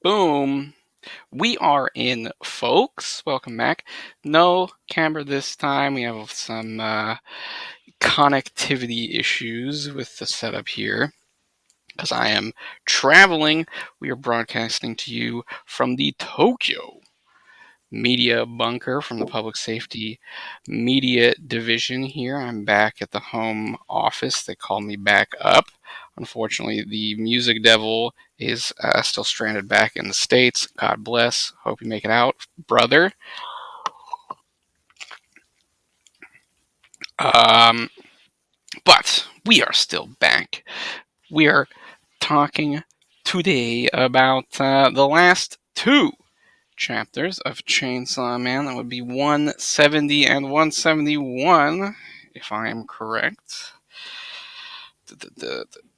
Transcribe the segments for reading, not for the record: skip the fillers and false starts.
Boom. We are in, folks. Welcome back. No camera this time. We have some connectivity issues with the setup here because I am traveling. We are broadcasting to you from the Tokyo Media Bunker from the Public Safety Media Division here. I'm back at the home office. They called me back up. Unfortunately, the Music Devil is still stranded back in the States. God bless. Hope you make it out, brother. Um, but we are still back. We are talking today about the last two chapters of Chainsaw Man. That would be 170 and 171, if I am correct.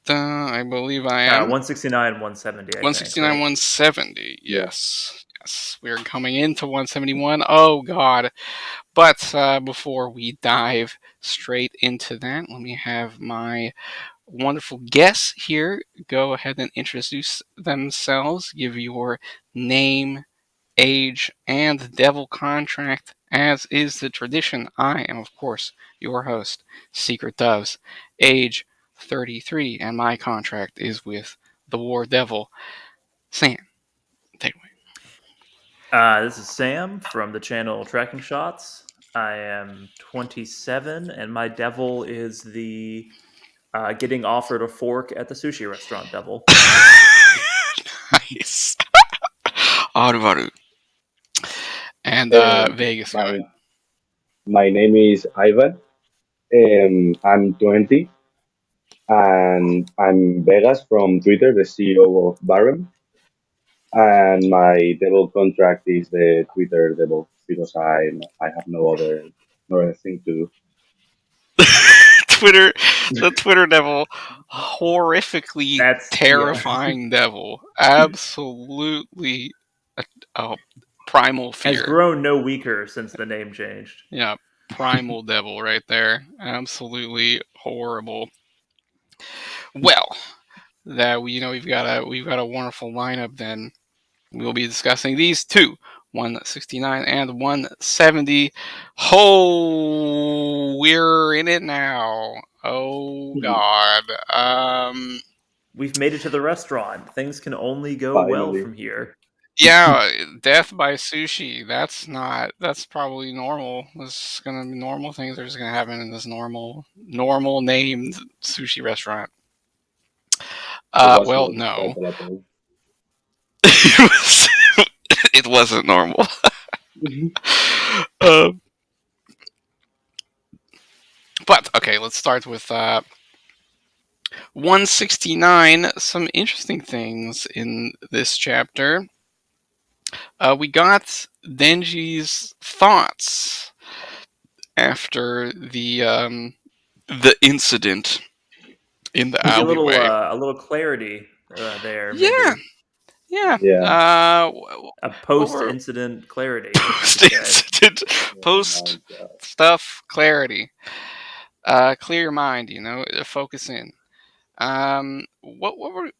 I believe I am. 169, 170, I think, 169, right? 170. Yeah. Yes. Yes. We're coming into 171. Oh, God. But before we dive straight into that, let me have my wonderful guests here go ahead and introduce themselves. Give your name, age, and devil contract. As is the tradition, I am, of course, your host, Secret Doves, age 33, and my contract is with the War Devil. Sam, take it away. This is Sam from the channel Tracking Shots. I am 27, and my devil is the getting offered a fork at the sushi restaurant devil. Nice. Arubaru. And Um, Vegas, go ahead. my my name is Ivan. I'm 20, and I'm Vegas from Twitter, the CEO of Baram. And my devil contract is the Twitter devil because I have no other thing to Twitter, the Twitter devil, horrifically That's yeah. terrifying devil, absolutely a primal Has fear. grown no weaker since the name changed. Yeah, primal devil right there, absolutely horrible. Well, that we've got a wonderful lineup. Then we'll be discussing these two. 169 and 170. Oh, we're in it now. Oh God. We've made it to the restaurant. Things can only go well finally. from here. Yeah, death by sushi. That's not. That's probably normal. This is gonna be normal things are just gonna happen in this normal named sushi restaurant. It was Well, not no, normal at all. it was. It wasn't normal. Uh, but okay, let's start with 169. Some interesting things in this chapter. We got Denji's thoughts after the incident in the We see alleyway. a little clarity there, Yeah, maybe yeah. Yeah. a What post were incident clarity, you post could say. incident, Oh my post god. stuff clarity? Clear your mind. Focus in. What were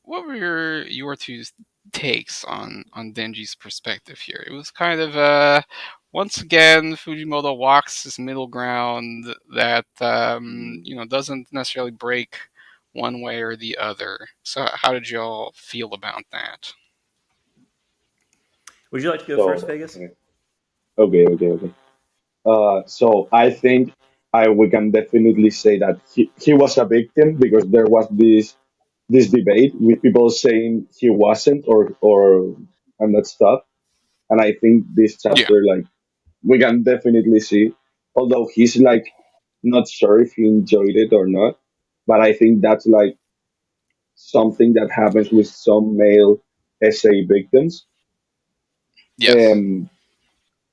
your two takes on Denji's perspective here? It was kind of once again Fujimoto walks this middle ground that doesn't necessarily break one way or the other. So how did y'all feel about that? Would you like to go first, So Vegas? okay. So I think I we can definitely say that he was a victim because there was this debate with people saying he wasn't or and that stuff. And I think this Yeah. chapter like we can definitely see, although he's like not sure if he enjoyed it or not, but I think that's like something that happens with some male SA victims. Yes. Um,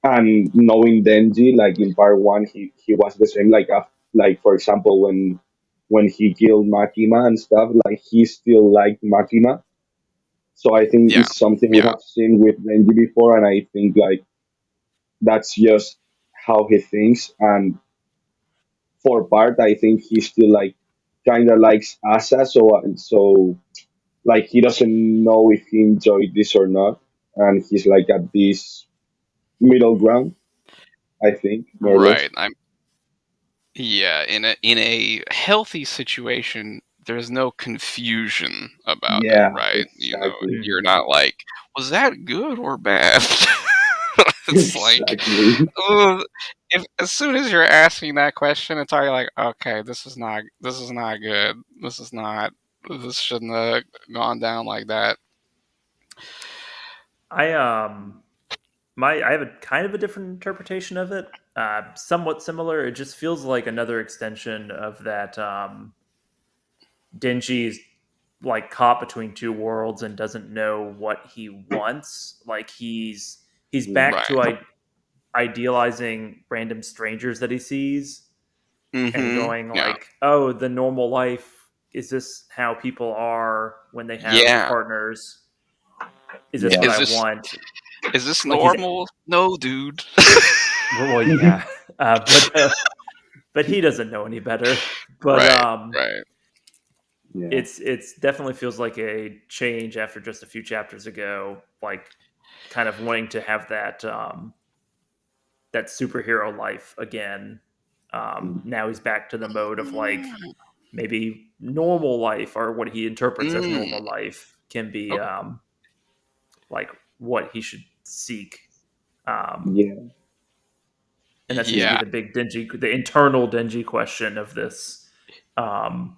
and knowing Denji, like in part one, he was the same. Like for example, when he killed Makima and stuff, like he still liked Makima. So I think Yeah. it's something we Yeah. have seen with Denji before, and I think like that's just how he thinks. And for part, I think he still like kind of likes Asa. So Like he doesn't know if he enjoyed this or not, and he's like at this middle ground. I think more or less. Right. I'm Yeah, in a healthy situation, there's no confusion about it, Yeah, right? exactly, You're not like, was that good or bad? It's like, exactly, ugh, if as soon as you're asking that question, it's already like, okay, this is not good. This shouldn't have gone down like that. I my I have a kind of a different interpretation of it. Somewhat similar. It just feels like another extension of that. Denji's like caught between two worlds and doesn't know what he wants. Like he's back to Right. idealizing random strangers that he sees and Mm-hmm. going Yeah. like, "Oh, the normal life, is this how people are when they have Yeah. partners? Is this yeah, what Is I this want?" is this Like he's normal? No, dude. well, yeah, but he doesn't know any better. But Right. Right. yeah, it's definitely feels like a change after just a few chapters ago. Like kind of wanting to have that superhero life again. Now he's back to the mode of like maybe normal life or what he interprets as Mm. normal life can be Okay. like what he should seek. Um, yeah, and that seems to be Yeah. the internal Denji question of this um,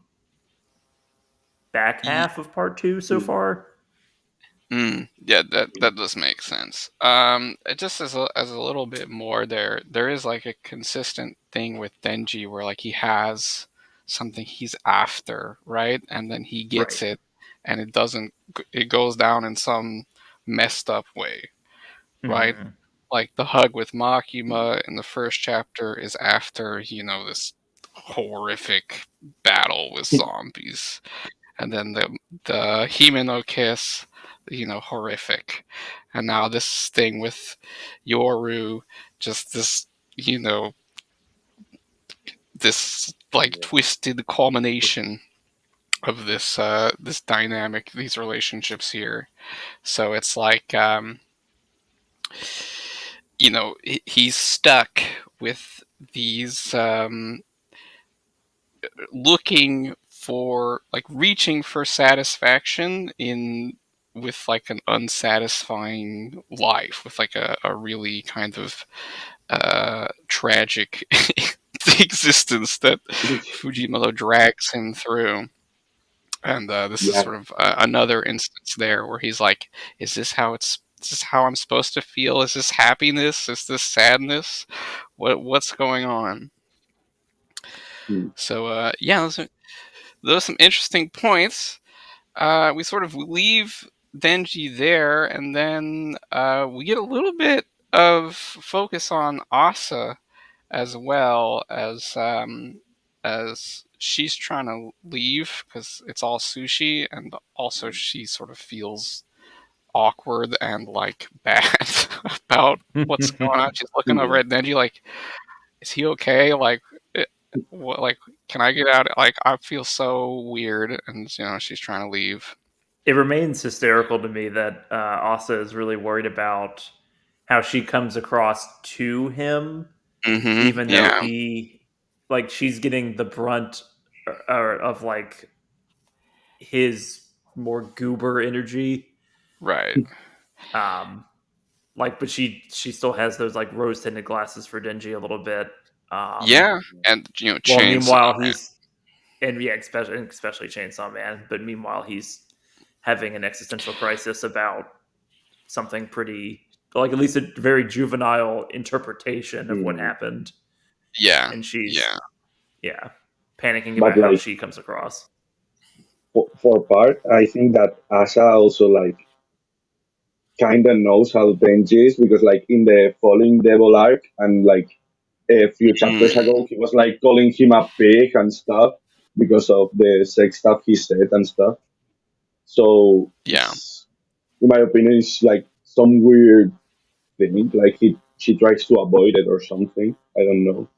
back Ye- half of part two so far. yeah, that does make sense. Just as a little bit more, there is like a consistent thing with Denji where like he has something he's after, right? And then he Right. gets it, and it goes down in some messed up way, right? Hmm. Like the hug with Makima in the first chapter is after, this horrific battle with zombies. And then the Himeno kiss, horrific. And now this thing with Yoru, just this, you know, this like yeah, twisted culmination of this dynamic, these relationships here. So it's like he's stuck with these looking for like reaching for satisfaction in with like an unsatisfying life with like a really kind of tragic existence that Fujimoto drags him through. And this is yeah. sort of another instance there where he's like, is this how I'm supposed to feel? Is this happiness? Is this sadness? What's going on? Mm. So yeah, those are some interesting points. We sort of leave Denji there, and then we get a little bit of focus on Asa as well as she's trying to leave because it's all sushi, and also she sort of feels awkward and like bad about what's going on. She's looking over Yeah. at Denji like, is he okay? Like, what? Like, can I get out? Like, I feel so weird, and she's trying to leave. It remains hysterical to me that Asa is really worried about how she comes across to him, Mm-hmm. even though Yeah. like, she's getting the brunt of like his more goober energy. Right. Um, like, but she still has those like rose tinted glasses for Denji a little bit. Um, Yeah. And while Chainsaw meanwhile Man. he's and yeah, especially Chainsaw Man. But meanwhile he's having an existential crisis about something pretty like at least a very juvenile interpretation of what Mm. happened, Yeah. and Yeah. she's yeah panicking But about how like she comes across. for part, I think that Asa also like kind of knows how Denji is because like in the Falling Devil arc and like a few chapters Mm, ago, he was like calling him a pig and stuff because of the sex stuff he said and stuff. So yeah. it's, in my opinion, it's like some weird thing. Like she tries to avoid it or something. I don't know.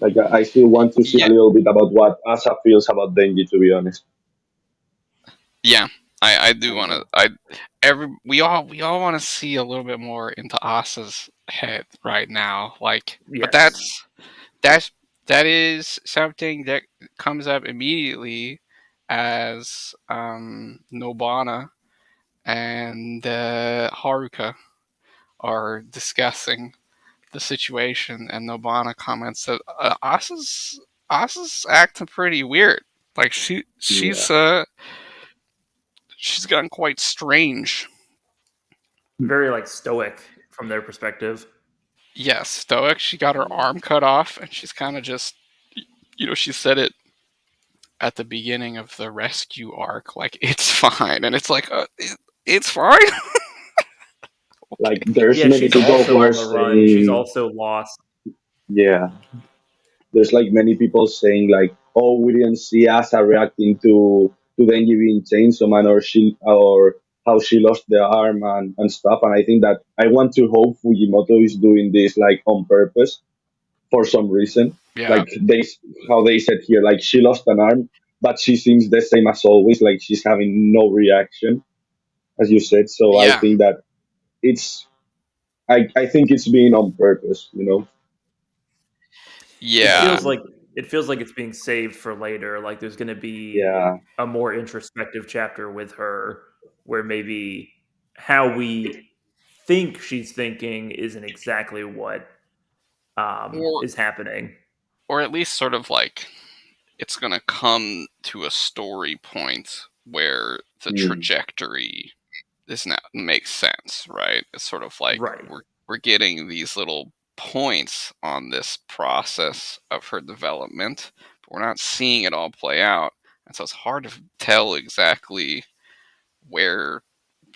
Like I still want to see a Yeah. little bit about what Asa feels about Denji. To be honest. Yeah, I do want to. Uh, We all want to see a little bit more into Asa's head right now. Like, but Yes. that's that is something that comes up immediately as Nobana and Haruka are discussing the situation, and Nobana comments that Asa's acting pretty weird. Like yeah, she's gotten quite strange. Very like stoic from their perspective. Yes, stoic. She got her arm cut off, and she's kind of just, she said it at the beginning of the rescue arc, like it's fine, and it's like, it's fine. like Okay. there's Yeah, many she's people also who are on the run. She's saying, also lost. yeah, there's like many people saying like, oh, we didn't see Asa reacting to Denji being Chainsaw Man, or how she lost the arm and stuff. And I think that I want to hope Fujimoto is doing this like on purpose for some reason. Yeah, Like how they said here, like she lost an arm, but she seems the same as always. Like she's having no reaction, as you said. So I yeah, think that it's, I think it's being on purpose. It yeah, feels like it's being saved for later. Like there's going to be Yeah. a more introspective chapter with her where maybe how we think she's thinking isn't exactly what or is happening. or at least sort of like it's gonna come to a story point where the Mm, trajectory is now makes sense, right? It's sort of like Right. we're getting these little points on this process of her development, but we're not seeing it all play out, and so it's hard to tell exactly where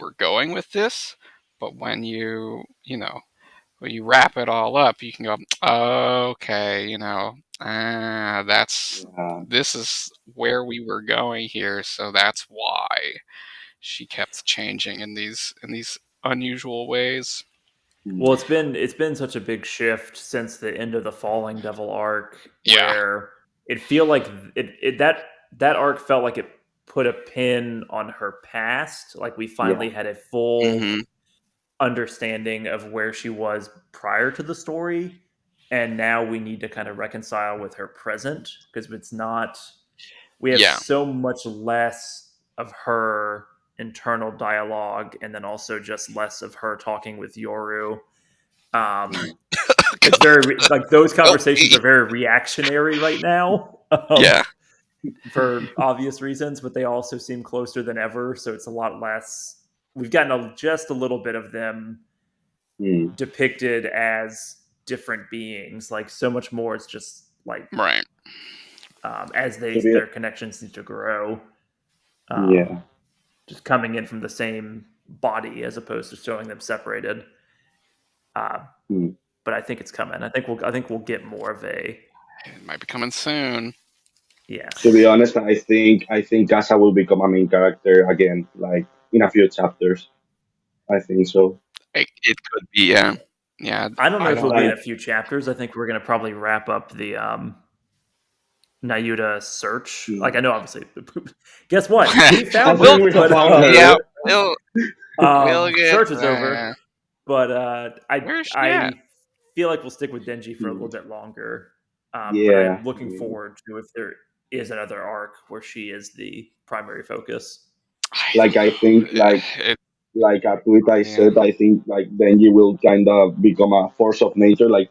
we're going with this. But when you wrap it all up, you can go, okay, that's yeah. this is where we were going here, so that's why she kept changing in these unusual ways. Well, Mm, it's been such a big shift since the end of the Falling Devil arc, Yeah. where it feel like that arc felt like it put a pin on her past. Like we yeah. finally had a full Hmm. understanding of where she was prior to the story, and now we need to kind of reconcile with her present because it's not. We have Yeah. so much less of her internal dialogue, and then also just less of her talking with Yoru. Mm, It's very like those Help conversations me. are very reactionary right now, Yeah. for obvious reasons, but they also seem closer than ever. So it's a lot less. We've gotten just a little bit of them mm. depicted as different beings. Like so much more. It's just like Right. as To be, their connections need to grow, um, yeah. just coming in from the same body as opposed to showing them separated. Uh, Mm. but I think it's coming. I think we'll get more of a It might be coming soon. To be yes. honest, I think Gaza will become a main character again, like in a few chapters. I think so. It could be. Yeah. Yeah. I don't know I if it'll don't. be in Like a few chapters. I think we're going to probably wrap up the Nayuta search. Like I mm. know, obviously. Guess what? We I found we'll. think her, we have but found Yeah. her. We'll get. search is over. But Where's she at? I feel like we'll stick with Denji for a little Mm. bit longer. But Yeah. I'm looking forward to if there is another arc where she is the primary focus. I Like don't I think know. like a tweet I Yeah. said, I think like Denji will kind of become a force of nature. Like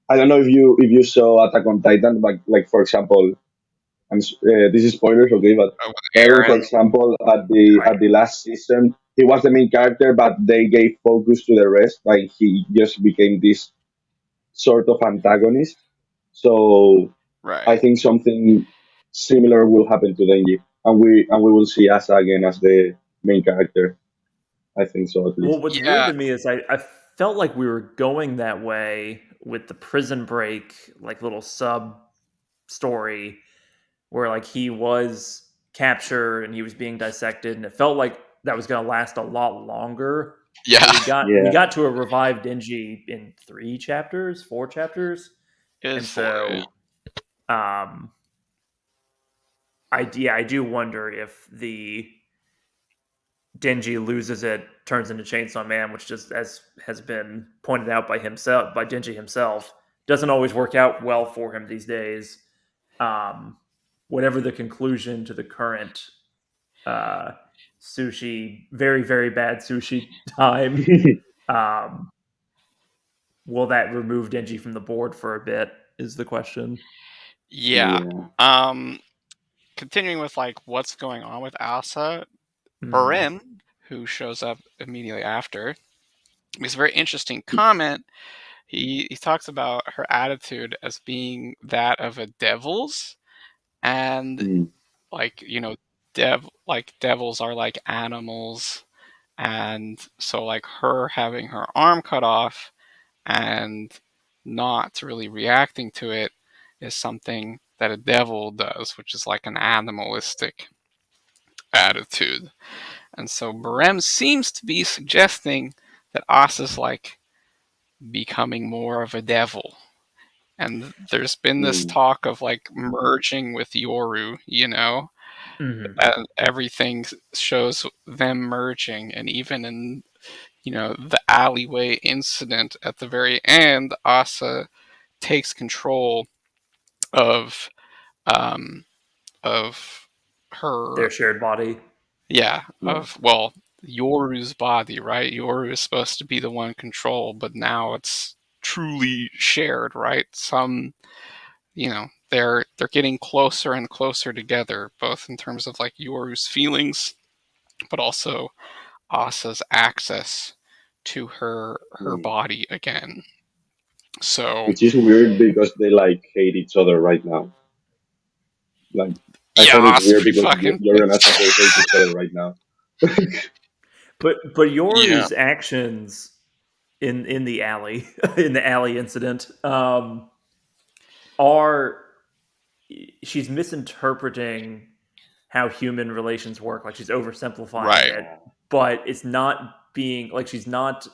I don't know if you saw Attack on Titan, like for example, this is spoilers, okay, but Oh, with Eren, for Aaron. example, at the Right. at the last season, he was the main character, but they gave focus to the rest. Like he just became this sort of antagonist. So I Right. think something similar will happen to Denji, and we will see Asa again as the main character. I think so at Well, least. what's weird Yeah. to me is I felt like we were going that way with the prison break, like little sub story where like he was captured and he was being dissected, and it felt like that was going to last a lot longer. But Yeah. we Yeah, got to a revived Denji in 3 chapters, 4 chapters, It is and for it. so um, I do wonder if the Denji loses it, turns into Chainsaw Man, which just as has been pointed out by Denji himself, doesn't always work out well for him these days. Um, whatever the conclusion to the current uh, sushi, very very bad sushi time, um, will that remove Denji from the board for a bit? Is the question. Yeah. Yeah. Continuing with like what's going on with Asa, Mm. Barim, who shows up immediately after, makes a very interesting comment. He talks about her attitude as being that of a devil's, and Mm. like devils are like animals, and so like her having her arm cut off and not really reacting to it is something that a devil does, which is like an animalistic attitude. And so Barem seems to be suggesting that Asa's like becoming more of a devil. And there's been this Mm. talk of like merging with Yoru, Hmm. and everything shows them merging. And even in, the alleyway incident at the very end, Asa takes control of um, of her, Their shared body. yeah, Yeah. of, well, Yoru's body, right? Yoru is supposed to be the one control, but now it's truly shared, right? They're getting closer and closer together, both in terms of like Yoru's feelings, but also Asa's access to her Mm. body again. So Which is weird because they like hate each other right now. Like, I yeah, find it Asa's weird pretty because fucking Yuri and Asa they hate each other right now. But yeah, Yoru's actions in the alley in the alley incident are she's misinterpreting how human relations work. Like she's oversimplifying right, it, but it's not being like she's not.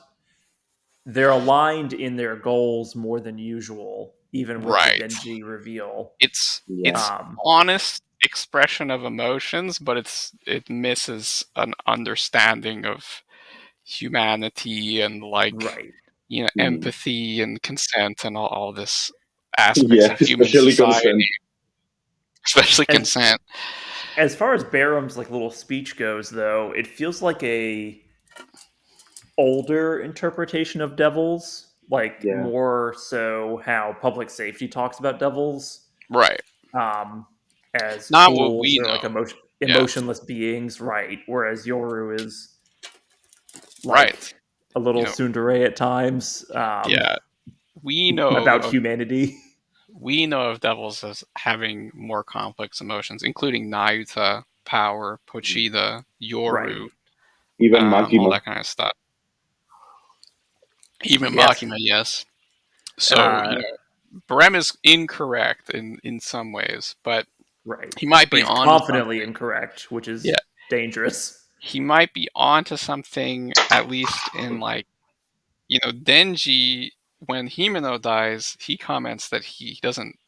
They're aligned in their goals more than usual, even with the right. Denji reveal. Yeah. It's Um, honest expression of emotions, but it misses an understanding of humanity and like right. Mm. empathy and consent and all this aspects Yeah, of human especially society, consent. especially As consent. as far as Baram's like little speech goes, though, it feels like a older interpretation of devils, like Yeah. more so how public safety talks about devils Right. um, as Not what tools we or like know. Yeah. emotionless beings, right? Whereas Yoru is Right. like a little You know, tsundere at times yeah. We know about of humanity. we know of devils as having more complex emotions, including Nayuta, Power, Pochita, Right. Yoru, Even all Makima. that kind of stuff. Even Yes. Makima, yes. So, Uh, Brem is incorrect in some ways, but right. he might But be he's onto confidently something. incorrect, which Yeah, is dangerous. he might be onto something, at least in like, Denji, when Himeno dies, he comments that he doesn't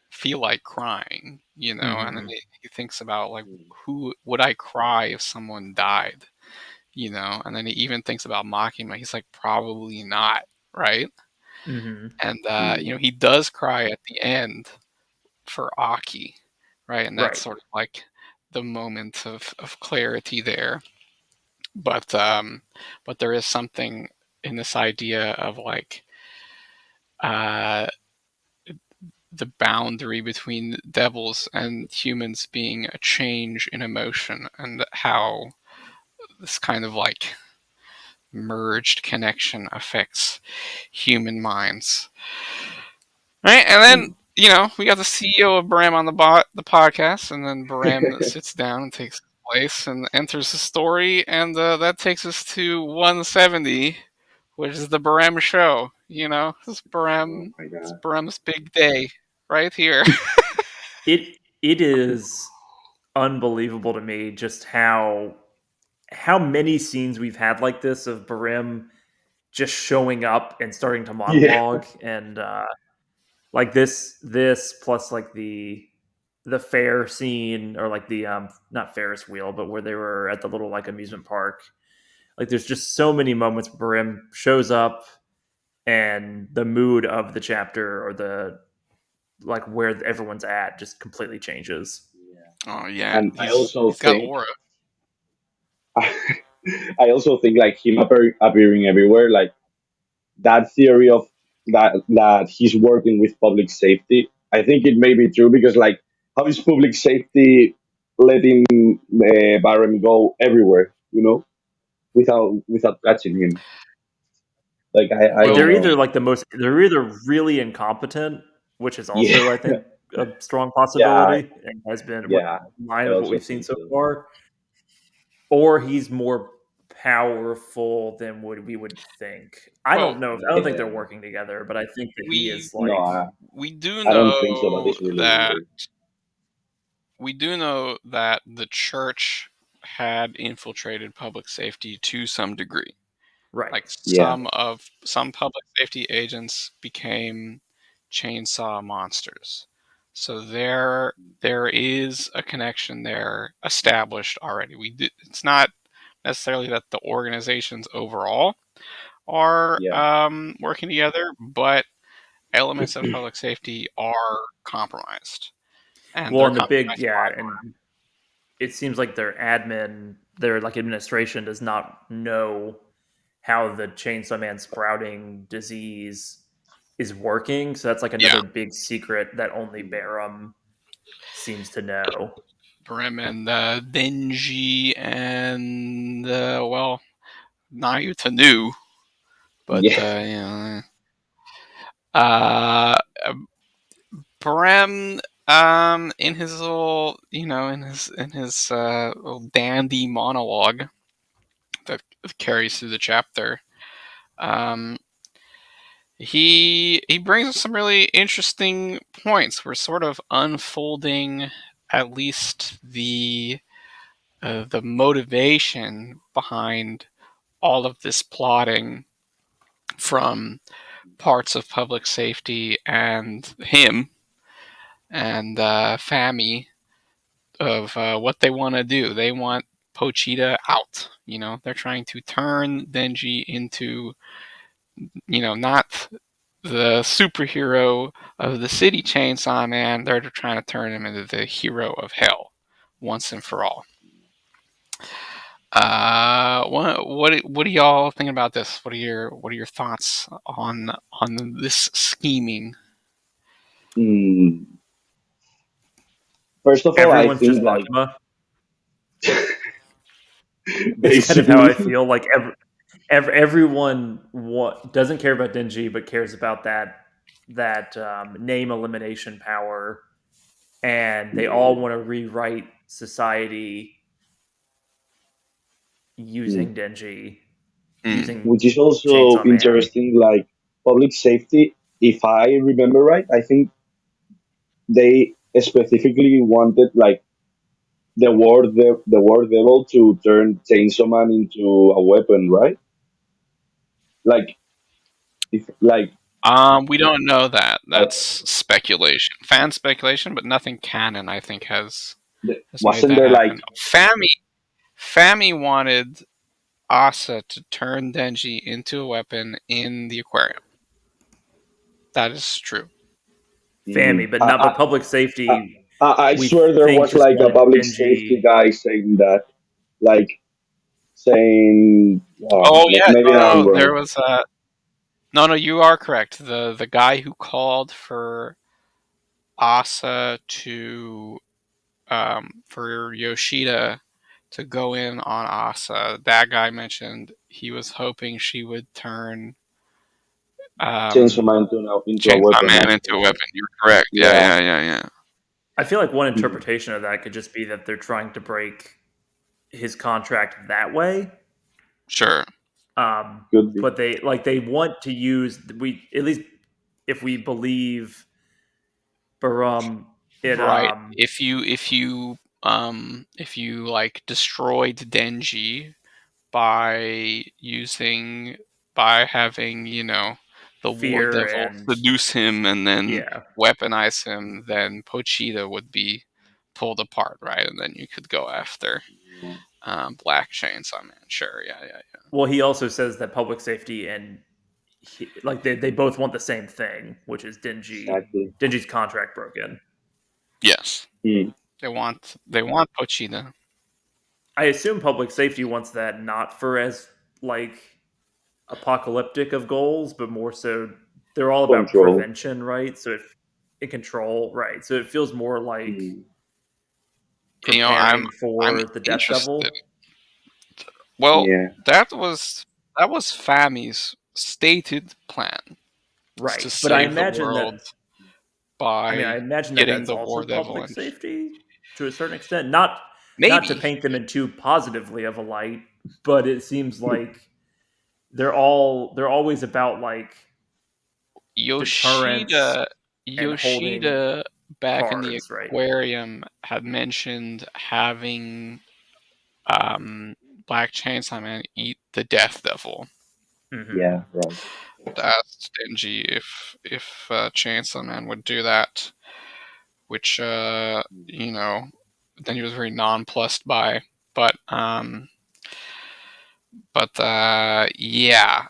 feel like crying, and then Hmm. he thinks about like, who would I cry if someone died, and then he even thinks about Makima. He's like, probably not, right? Hmm. And Mm. he does cry at the end for Aki, right? And that's Right. sort of like the moment of clarity there. But there is something in this idea of like uh, the boundary between devils and humans being a change in emotion, and how this kind of like merged connection affects human minds. Right, and then Mm. we got the CEO of Bram on the podcast, and then Bram sits down and takes place and enters the story, and that takes us to 170, which is the Bram show. Oh my It's god. Bram's big day right here. It is unbelievable to me just how many scenes we've had like this of Barim just showing up and starting to Yeah. monologue and like this plus like the the fair scene, or like the not Ferris wheel, but where they were at the little like amusement park. Like there's just so many moments where Brim shows up and the mood of the chapter, or the like where everyone's at, just completely changes. Oh yeah, And I he's also he's got think, aura. I also think like him appearing everywhere, like that theory of that he's working with public safety. I think it may be true because like how is public safety letting Baron go everywhere, without catching him? Like I don't Well, They're know. either like the most, they're either really incompetent, which is Yeah, also, I think, a strong yeah, possibility, and has been what yeah. in line I with what also we've seen think so so. far, or he's more powerful than what we would think. I well, don't know. I don't think they're Yeah. working together, but I think that he we is No, like we do I don't think so. But know it's really that weird. the church had infiltrated public safety to some degree. right. Like Yeah, some public safety agents became chainsaw monsters. So there is a connection there established already. It's not necessarily that the organizations overall are yeah. working together, but elements of public safety are compromised, and Well, they're and the big, compromised yeah, by and it seems like their like administration does not know how the Chainsaw Man sprouting disease is working. So that's like yeah, another big secret that only Barum seems to know. Brim and Denji and well, Nayuta knew, but Yeah. uh, Brim, in his little, in his little dandy monologue that carries through the chapter, um, he brings us some really interesting points. We're sort of unfolding at least the motivation behind all of this plotting from parts of public safety and him and Fami of what they want to do. They want Pochita out. They're trying to turn Denji into, not the superhero of the city Chainsaw Man. They're trying to turn him into the hero of hell once and for all. What do y'all think about this? What are your thoughts on this scheming? Mm, First of all, I Everyone's just think like Makima. It's kind of how I basically, feel. Like everyone doesn't care about Denji, but cares about that name elimination power, and they all yeah. want to rewrite society Mm. using Denji, Mm. using Which is also Chainsaw Man. interesting. Like public safety, if I remember right, I think they specifically wanted like the war devil to turn Chainsaw Man into a weapon, right? Like if like We don't know that. uh, That's speculation, fan speculation, but nothing canon. I think has made wasn't that there happen. like Fami wanted Asa to turn Denji into a weapon in the aquarium. That is true. Fami, but not but public I, safety. I We swear there think was just like a wanted public safety Denji guy saying that, like saying, Oh yeah, maybe no, I'm no, there wrong. was no, no. You are correct. The guy who called for Asa to for Yoshida to go in on Asa. That guy mentioned he was hoping she would turn Chainsaw um, Man into a Chainsaw weapon, Man into a actually. weapon. You're correct. Yeah, Yeah. yeah, yeah, yeah. I feel like one Mhm. interpretation of that could just be that they're trying to break his contract that way. Sure. Could be. But they want to use, we at least if we believe Barum, it Right. If you like destroyed Denji by using by having, the war fear devil and seduce him and then yeah. weaponize him, then Pochita would be pulled apart, right? And then you could go after Yeah, Black Chainsaw Man. Sure, yeah, yeah, yeah. Well, he also says that public safety and they both want the same thing, which is exactly. Denji's contract broken. Yes, Mm, they want Pochita. I assume public safety wants that not for as like apocalyptic of goals, but more so they're all about control. prevention, right? So if in control, right? So it feels more like Mm, I'm preparing I'm for the Death interested. Devil, Well, yeah, that was Fami's stated plan, is to right? But I save the imagine that world by I imagine that getting that's the also War Devil public in. safety to a certain extent. Not to Maybe paint them in too positively of a light, but it seems like they're always about like deterrence Yoshida and holding Yoshida back in the cards, right? aquarium had mentioned having um, Black Chainsaw Man eat the Death Devil. Hmm. yeah, right. Asked Denji if Chainsaw Man would do that, which then he was very nonplussed by. But yeah,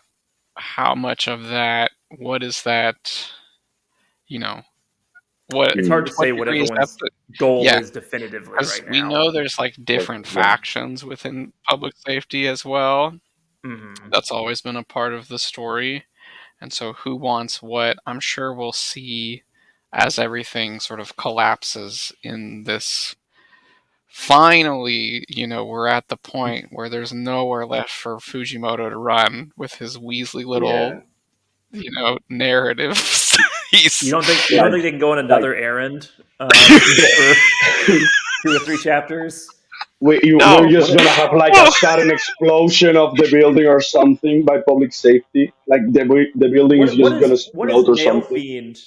how much of that? What is that? You know, what It's hard Mm, to to what say what degree is that? everyone's goal Yeah, is definitively because right we now. know there's like but different yeah, factions within public safety as well. Hmm. That's always been a part of the story. And so, who wants what? I'm sure we'll see as everything sort of collapses in this. Finally, we're at the point where there's nowhere left for Fujimoto to run with his Weasley yeah. little, narratives. He's You don't Like, think they can go on like another errand the, for 2 or 3 chapters? we're no. What just if, gonna have like a sudden explosion of the building or something by public safety. Like the building is just gonna what is explode or Nail something. Fiend?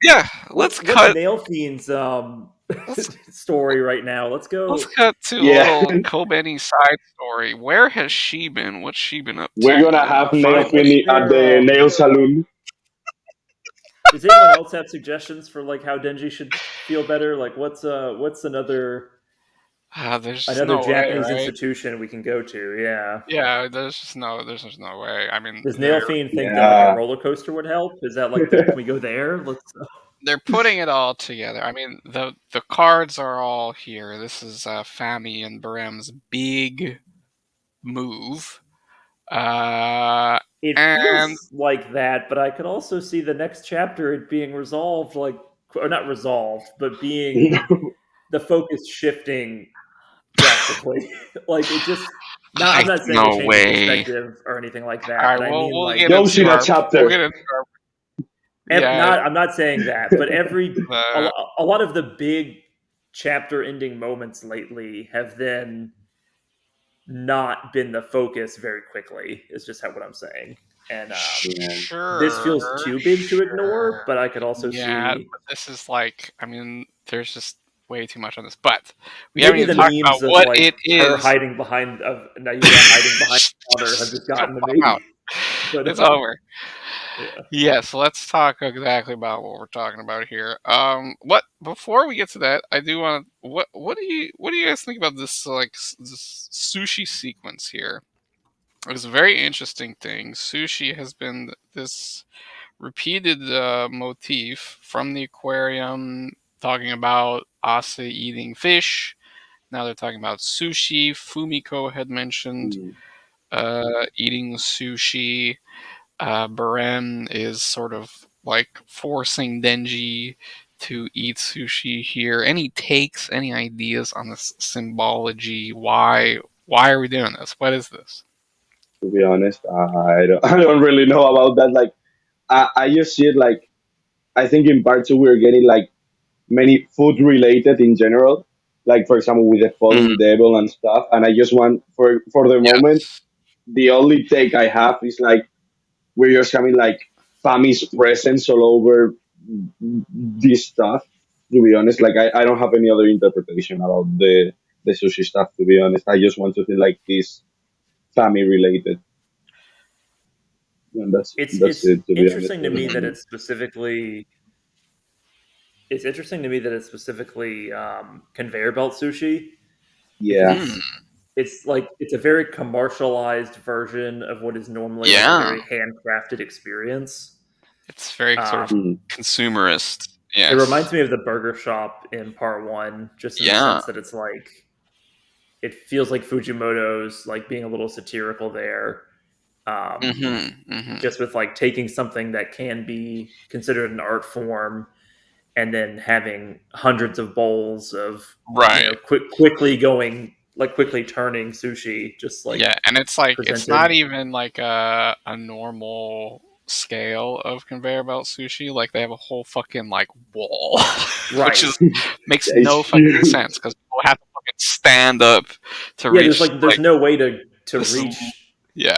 Yeah, let's What's cut. Nail Fiend's Let's story right now? let's cut to a Yeah, little Kobeni side story. Where has she been? What's she been up to? we're gonna have nail What's fini at their the nail salon. Does anyone else have suggestions for like how Denji should feel better? Like what's There's just another no way, Japanese right? institution we can go to? Yeah. Yeah, there's just no way. I mean, Does Nail they're Fiend think that like a Yeah, roller coaster would help? Is that like can we go there? Let's. they're putting it all together. I mean, the cards are all here. This is Fami and Baram's big move. Uh, It and feels like that, but I could also see the next chapter it being resolved, like or not resolved, but being the focus shifting drastically. Like it just not. I'm not saying a no change of way. perspective or anything like All that, right, but I well, mean we'll like get into Yoshida our we'll chapter. get into our yeah. not. I'm not saying that, but The a lot of the big chapter ending moments lately have then not been the focus very quickly. Is just what I'm saying, and Yeah, this sure, feels too big to ignore. sure. But I could also Yeah, see but this is like, I mean, there's just way too much on this. But we haven't maybe even the talked about memes of what like it her is. hiding behind of Naira hiding behind water have just So gotten to pop out. me. But It's over. yeah, Yes, let's talk exactly about what we're talking about here. What before we get to that, I do want to. What do you guys think about this this sushi sequence here? It's a very interesting thing. Sushi has been this repeated motif from the aquarium, talking about Asa eating fish. Now they're talking about sushi. Fumiko had mentioned mm, eating sushi. Baren is sort of like forcing Denji to eat sushi here. Any takes, any ideas on this symbology? Why are we doing this? What is this? to be honest, I don't really know about that. Like, I just see it like I think in part two we're getting like many food related in general. Like for example with the Mhm. falling devil and stuff. And I just want for the moment Yes. the only take I have is like we're just having like Fami's presence all over this stuff. To be honest, like I don't have any other interpretation about the sushi stuff. To be honest, I just want to feel like this Fami related, and that's it's it. To be honest, interesting to for the me that moment. it's specifically it's interesting to me that it's specifically conveyor belt sushi Yeah. Mm, because it's like it's a very commercialized version of what is normally like a yeah, very handcrafted experience. it's very sort of Um, Mm. consumerist. it reminds Yes. me of the burger shop in part one, just in the Yeah. sense that it's like it feels like Fujimoto's like being a little satirical there. Um, Hmm. just with like taking something that can be considered an art form and then having hundreds of bowls of Right. quickly turning sushi just like Yeah, and it's like it's not presented. even like a normal scale of conveyor belt sushi. Like they have a whole fucking like wall, which Right. is makes It's no fucking huge. sense because people have to fucking stand up to Yeah, there's reach like there's like no way to this. reach Yeah,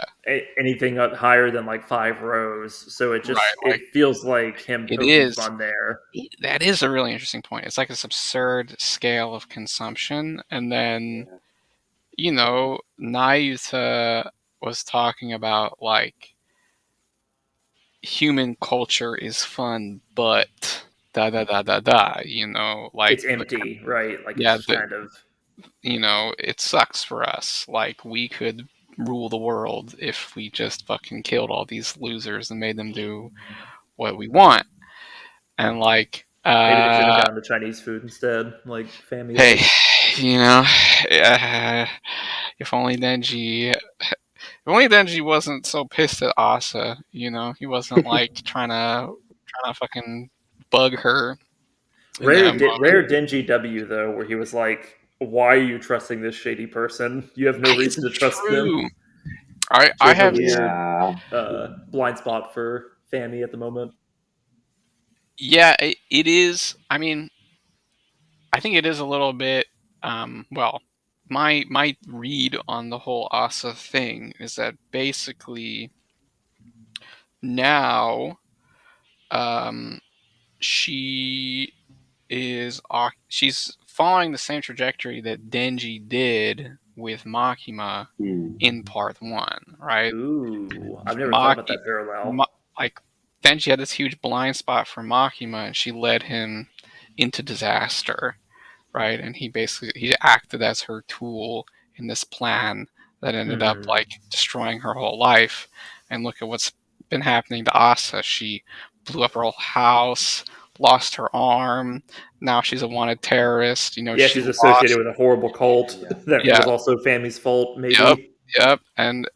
anything up higher than like 5 rows, so right. it Like feels like him it poking is. fun there. That is a really interesting point. It's like this absurd scale of consumption, and then Yeah. Nayuta was talking about like human culture is fun, but da da da da da. Like It's empty, right? Like it's yeah, just kind of it sucks for us. Like we could rule the world if we just fucking killed all these losers and made them do what we want. And like, maybe they should have gone to Chinese food instead, like Fami hey, likes. you know, uh, if only Denji. If only Denji wasn't so pissed at Asa, he wasn't like trying to fucking bug her in that moment. Rare Denji W though, where he was like, "Why are you trusting this shady person? You have no It's reason to trust them." true. I She I has a have weird Yeah. blind spot for Fami at the moment. yeah. It is. I mean, I think it is a little bit. Well, my read on the whole Asa thing is that basically now, um, she she's following the same trajectory that Denji did with Makima Mm. in part one, right? Ooh, I've never thought about Maki, that parallel. Ma, like Denji had this huge blind spot for Makima, and she led him into disaster, right? And he acted as her tool in this plan that ended up Hmm. like destroying her whole life. And look at what's been happening to Asa. She blew up her whole house, lost her arm. Now she's a wanted terrorist. Yeah, She she's associated lost. with a horrible cult Yeah. that Yeah. was also Fami's fault, Yep. maybe. Yep. And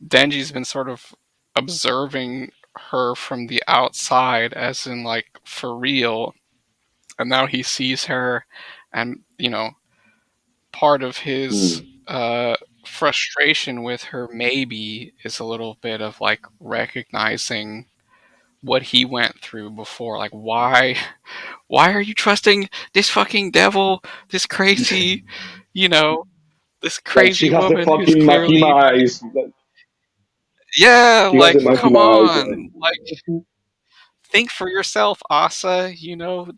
Denji's been sort of observing her from the outside, as in like for real. And now he sees her, and part of his Mm. frustration with her maybe is a little bit of like recognizing what he went through before. Like, why are you trusting this fucking devil, this crazy, you know, this Like she crazy has the woman who's fucking clearly, Makima eyes. yeah, She has the like, come Makima eyes. on, like, think for yourself, Asa.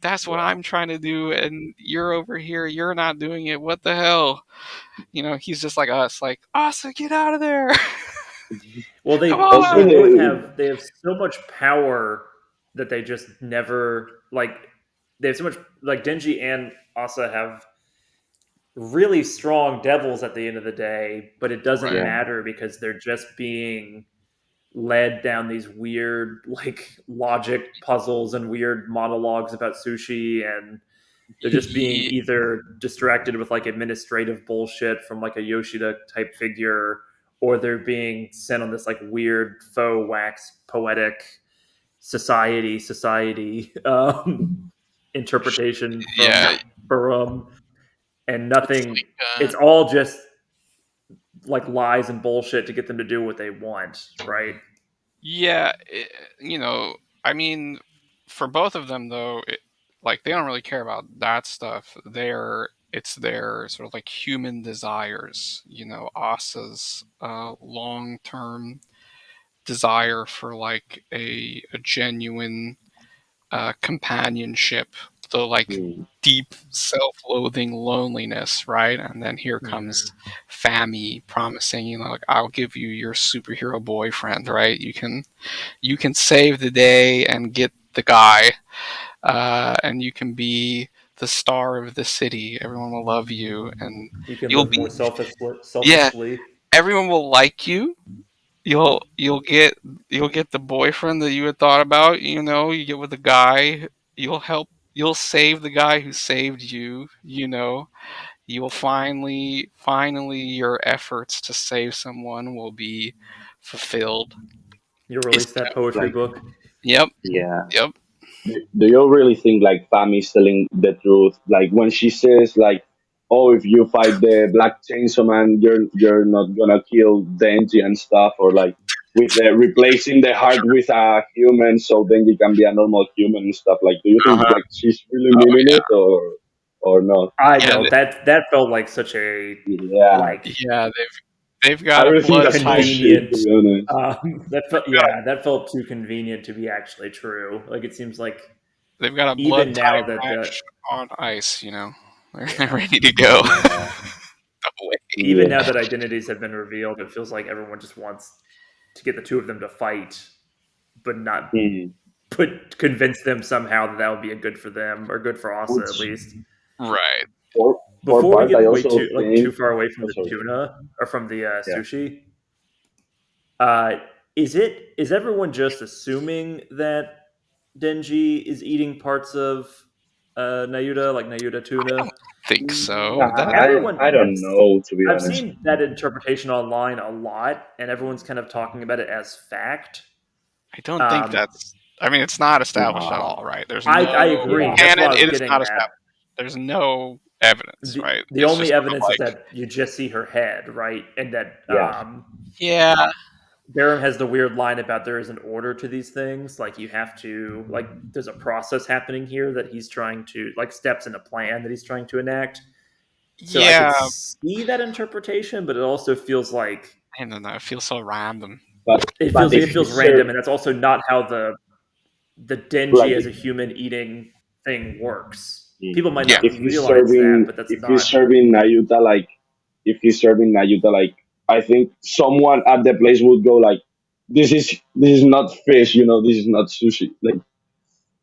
That's what Yeah. I'm trying to do, and you're over here, you're not doing it. What the hell? He's just like us, like, Asa, get out of there. Well, Come Also, they on. both have so much power that they just never like they have so much like Denji and Asa have really strong devils at the end of the day, but it doesn't Right. yeah. matter because they're just being led down these weird like logic puzzles and weird monologues about sushi, and they're just being Ye- either distracted with like administrative bullshit from like a Yoshida type figure, or they're being sent on this like weird faux wax poetic society interpretation from Yeah. Barum, and It's nothing. like, It's all just like lies and bullshit to get them to do what they want, right? yeah, I mean, for both of them though, like they don't really care about that stuff. It's their sort of like human desires. Asa's long-term desire for like a genuine companionship, the like Mm. deep self-loathing loneliness, right? And then here Mm-hmm. comes Fami promising, like, I'll give you your superhero boyfriend, right? You can save the day and get the guy. and you can be the star of the city. Everyone will love you, and You can you'll live more be yeah. selflessly. Everyone will like you. You'll get the boyfriend that you had thought about. You get with the guy. You'll save the guy who saved you. You will finally your efforts to save someone will be fulfilled. You It's release that poetry Like, book. Yep, yeah. yep. Do you really think like Fami is telling the truth? Like when she says like, "Oh, if you fight the Black Chainsaw Man, you're not gonna kill Denji and stuff," or like with the replacing the heart with a human, so Denji can be a normal human and stuff. Like, do you think Uh-huh. like she's really Oh meaning it or not? I yeah, know that felt like such a Yeah, like yeah. They've I got a really think blood that's type. bullshit convenient. to be honest. They've got a, That felt too convenient to be actually true. Like it seems like they've got a blood even now type that the match on ice. They're yeah ready to go. Yeah, Away. even now yeah. that identities have been revealed, it feels like everyone just wants to get the two of them to fight, but not Hmm. put convince them somehow that that would be a good for them or good for Asa at Which least. Right. for Before we part, I get way also too think. far away from Oh, the sorry. tuna or from the Yeah. sushi, uh, is everyone just assuming that Denji is eating parts of Nayuta, like Nayuta I tuna? don't think so. Nah, That I don't know to be I've honest. seen that interpretation online a lot, and everyone's kind of talking about it as fact. I don't think Um, that's. I mean, it's not established at Nah, all, right? There's I no agree. yeah, That's why canon. I was It is getting not at. established. There's no evidence, right? The It's only just sort of evidence is like, that you just see her head, right? And that yeah, yeah, Baram has the weird line about there is an order to these things. Like you have to like there's a process happening here that he's trying to like steps in a plan that he's trying to enact. So I could yeah. see that interpretation, but it also feels like I don't know. It feels so random. but it if feels he's served random, and that's also not how the like Denji as a human eating thing works. People might Yeah, not realize that, but that's if he's not. serving Nayuta like if he's serving Nayuta like I think someone at the place would go like this is not fish, this is not sushi, like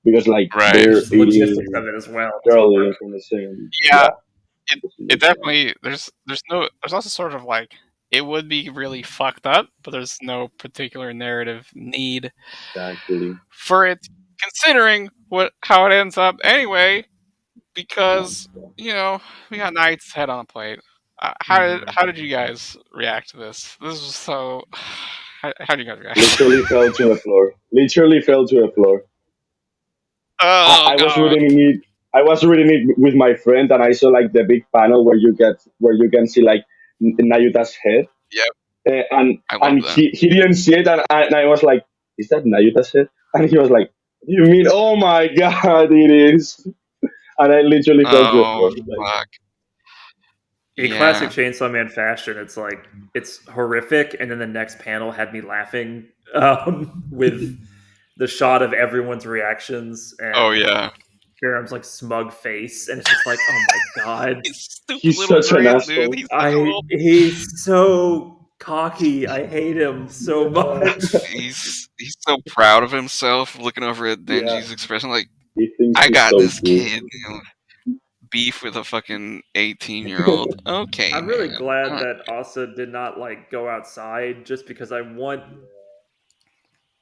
because like right. they're Just logistics eating of it as well doesn't girl work. eating from the same, Yeah, yeah, it doesn't it make sense. definitely there's also sort of like it would be really fucked up, but there's no particular narrative need Exactly. for it, considering how it ends up anyway. Because you know we got Knight's head on a plate. How did you guys react to this? This was so. How do you guys react? Literally fell to the floor. Literally fell to the floor. I, Oh I was god. reading it. I was reading it with my friend, and I saw like the big panel where you can see like Nayuta's head, Yep, and I love that. he didn't see it, and I was like, "Is that Nayuta's head?" And he was like, "You mean? Oh my god, it is!" And I literally fell to the Oh floor. Like, fuck. In classic Yeah. Chainsaw Man fashion, it's like it's horrific, and then the next panel had me laughing with the shot of everyone's reactions Oh and yeah. Karam's like smug face, and it's just like, oh my god, He's stupid he's little such an grin, dude. asshole. He's such a little. he's so cocky. I hate him so Yeah, much. He's so proud of himself, looking over at yeah. Denji's expression, like He thinks I he's got so this cool. kid. Beef with a fucking 18-year-old. Okay, I'm really man. glad that Asa did not like go outside, just because I want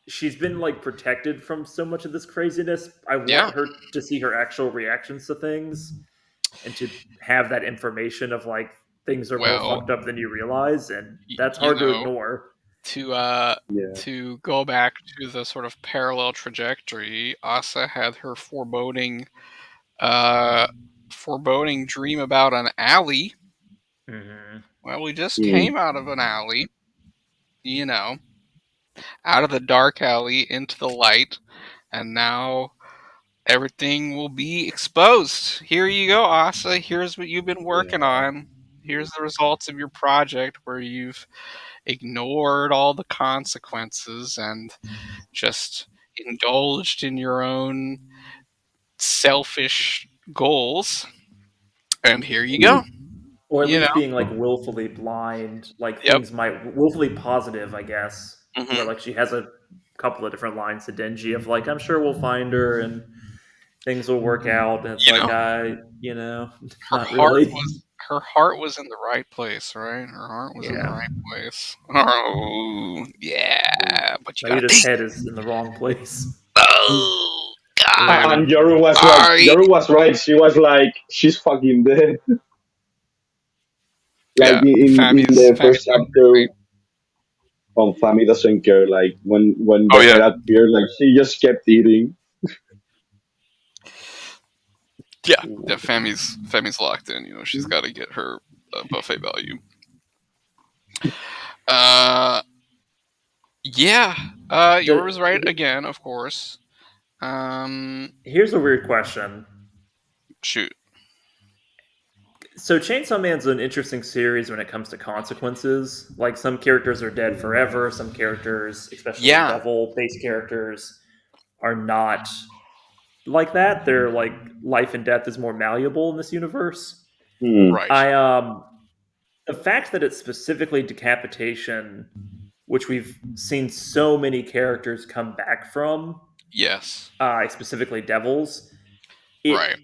she's been like protected from so much of this craziness. I want Yeah. her to see her actual reactions to things and to have that information of like things are more Well, fucked up than you realize, and that's you hard to know, ignore. to uh Yeah. to go back to the sort of parallel trajectory, Asa had her uh foreboding dream about an alley. Hmm. Well, we just Hmm. came out of an alley, you know, out of the dark alley into the light, and now everything will be exposed. Here you go, Asa. Here's what you've been working Yeah. on. Here's the results of your project where you've ignored all the consequences and just indulged in your own selfish goals. And here you go. Hmm. Or at You know? least being like willfully blind, like Yep. things might willfully positive, I guess. Where Hmm. like she has a couple of different lines to Denji of like, I'm sure we'll find her, and things will work out, and it's You like know, her not heart really. was her heart was in the right place, right? Her heart was in the Yeah, right place. Oh, yeah, but you gotta Nayuta's think. head is in the wrong place. Oh God! And Yoru was like, I Yoru was right. She was like, she's fucking dead. Like Yeah, in Fami's the Fami's first fucking chapter, great. Fami doesn't care. Like when Oh the yeah, head appeared, like she just kept eating. yeah, yeah. Fami's locked in. She's got to get her buffet value. Uh, yeah. Yours The, right again, of course. Um, Here's a weird question. shoot. So Chainsaw Man's an interesting series when it comes to consequences. Like some characters are dead forever, some characters, especially Yeah. devil-based characters, are not like that. They're like life and death is more malleable in this universe. Hmm. Right. I The fact that it's specifically decapitation, which we've seen so many characters come back from, Yes. specifically devils, it Right.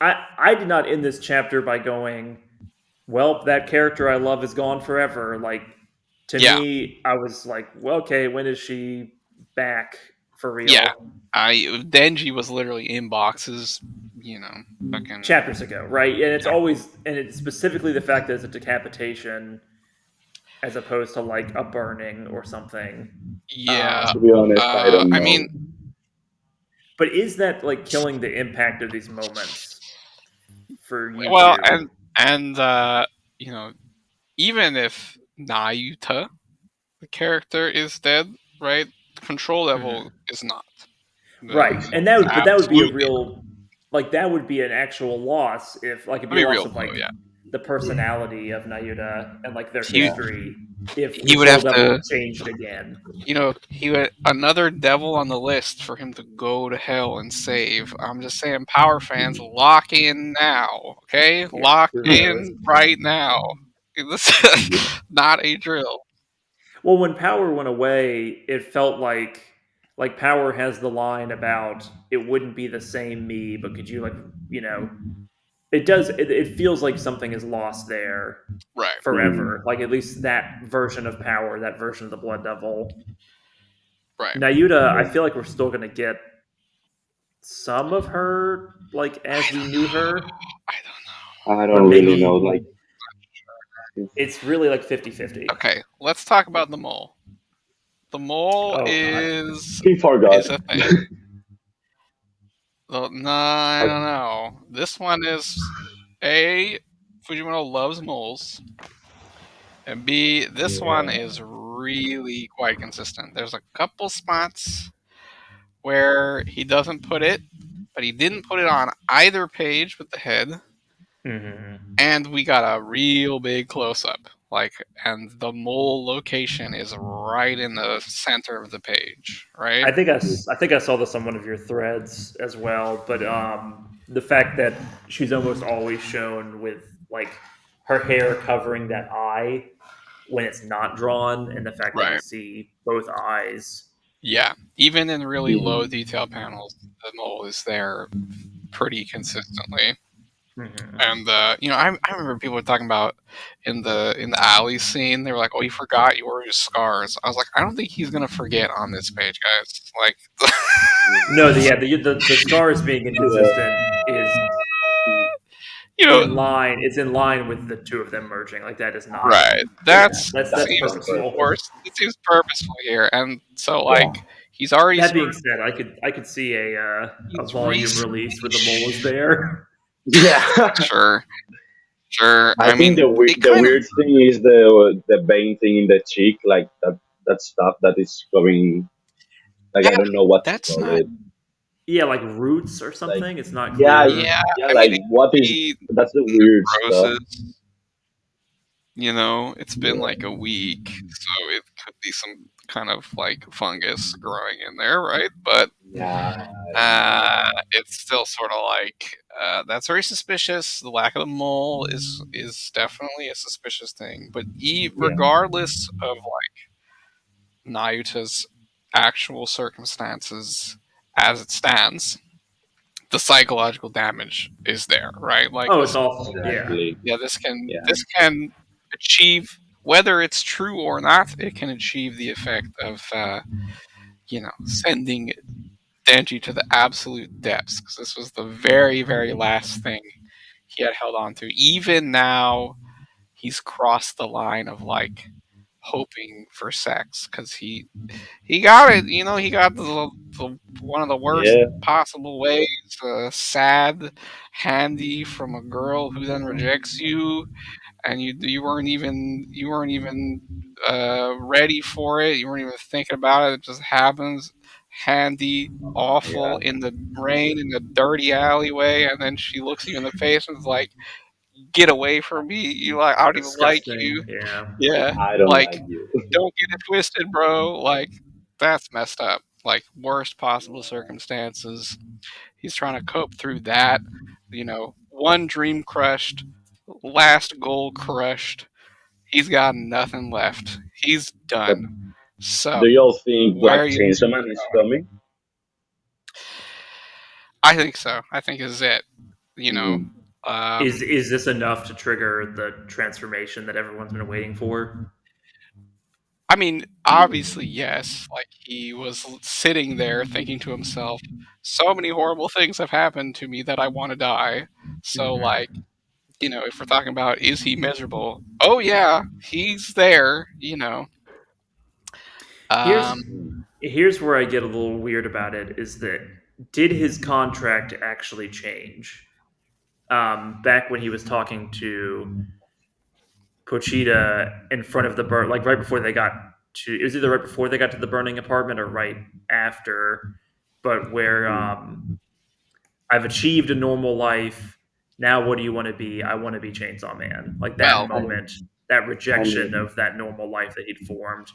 I did not end this chapter by going, well, that character I love is gone forever. Like, to Yeah. me, I was like, well, okay, when is she back for Yeah. real? Denji was literally in boxes. Fucking. Chapters ago, right? And it's specifically the fact that it's a decapitation as opposed to like a burning or something. Yeah. To be honest, I don't I mean, know. But is that like killing the impact of these moments for you well, two? and you know, even if Nayuta, the character, is dead, right? Control level Mhm. is not. Right, It's and that would be a absolutely. real like that would be an actual loss if like it'd Let be a me loss real of though. like Yeah. the personality of Nayuta and like their He Yeah. history if he would Control have Devil to. changed again. He would another devil on the list for him to go to hell and save. I'm just saying, power fans, lock in now, okay? Yeah, Lock who knows? in right now. This is not a drill. Well, when Power went away, it felt like Power has the line about it wouldn't be the same me, but could you like you know it does it feels like something is lost there Right, Hmm. forever. Like at least that version of Power, that version of the Blood Devil. right. Nayuta, I feel like we're still gonna get some of her like I as we don't knew her, know. I don't I but don't really know. maybe Like, it's really like 50-50. Okay, let's talk about the mole. The mole Oh god. he forgot. is a thing. No, I don't know. This one is A. Fujimoto loves moles, and B. This one Yeah. is really quite consistent. There's a couple spots where he doesn't put it, but he didn't put it on either page with the head, Hmm. and we got a real big close up. And the mole location is right in the center of the page, right? I think I saw this on one of your threads as well, but the fact that she's almost always shown with like her hair covering that eye when it's not drawn, and the fact that we Right. see both eyes. Yeah. Even in really low Hmm. detail panels, the mole is there pretty consistently. Hmm. And I remember people were talking about in the alley scene. They were like, "Oh, you forgot you wore your scars." I was like, "I don't think he's gonna forget on this page, guys." Like, No, the scars being Yeah. inconsistent is you know, in line. It's in line with the two of them merging. Like that is not. right? Yeah. That's That's Seems purposeful. perfect. forced. It seems purposeful here, and so Yeah. he's already That sort being of said, I could see a he's volume recently. release where the mole is there. Yeah. Sure, sure. I I think mean, it the kind of weird thing is the vein thing in the cheek, like that stuff that is going. Like, yeah. I don't know what to That's call not. it. Yeah, like roots or Like, something. It's not yeah, clear. Yeah, yeah. I mean, Like, it what could is be that's the weird stuff. roses. It's been Yeah. like a week, so it could be some kind of like fungus growing in there, right? But Yeah. it's still sort of like that's very suspicious. The lack of the mole is definitely a suspicious thing. But Yeah. regardless of like Nayuta's actual circumstances as it stands, the psychological damage is there, right? Like Oh, it's this, awful. Yeah. Exactly. yeah, this can Yeah. this can achieve, whether it's true or not, it can achieve the effect of sending Denji to the absolute depths, because this was the very, very last thing he had held on to. Even now, he's crossed the line of like hoping for sex, because he got it. He got the one of the worst Yeah. possible ways. Sad, handy from a girl who then rejects you, and you weren't even ready for it. You weren't even thinking about it. It just happens. Handy, awful, Yeah. in the rain, in the dirty alleyway, and then she looks you in the face and is like, "Get away from me! I don't even like you." Disgusting. Yeah. Yeah, I don't like, like you. don't get it twisted, bro. Like, that's messed up. Like, worst possible circumstances. He's trying to cope through that. One dream crushed, last goal crushed. He's got nothing left. He's But done. So, do y'all think where Black are you? Chainsaw Man is coming? I think so. I think this is it. You know, Mm. Is this enough to trigger the transformation that everyone's been waiting for? I mean, obviously, yes. Like, he was sitting there thinking to himself, so many horrible things have happened to me that I want to die. So, like, Hmm. if we're talking about, is he miserable? Oh, yeah, he's there, Um, Here's here's where I get a little weird about it. Is that did his contract actually change? Back when he was talking to Pochita in front of the burn, like right before they got to, it was either right before they got to the burning apartment or right after, but where Mm. I've achieved a normal life. Now, what do you want to be? I want to be Chainsaw Man. Like that well, I, moment, that I rejection mean, of that normal life that he'd formed.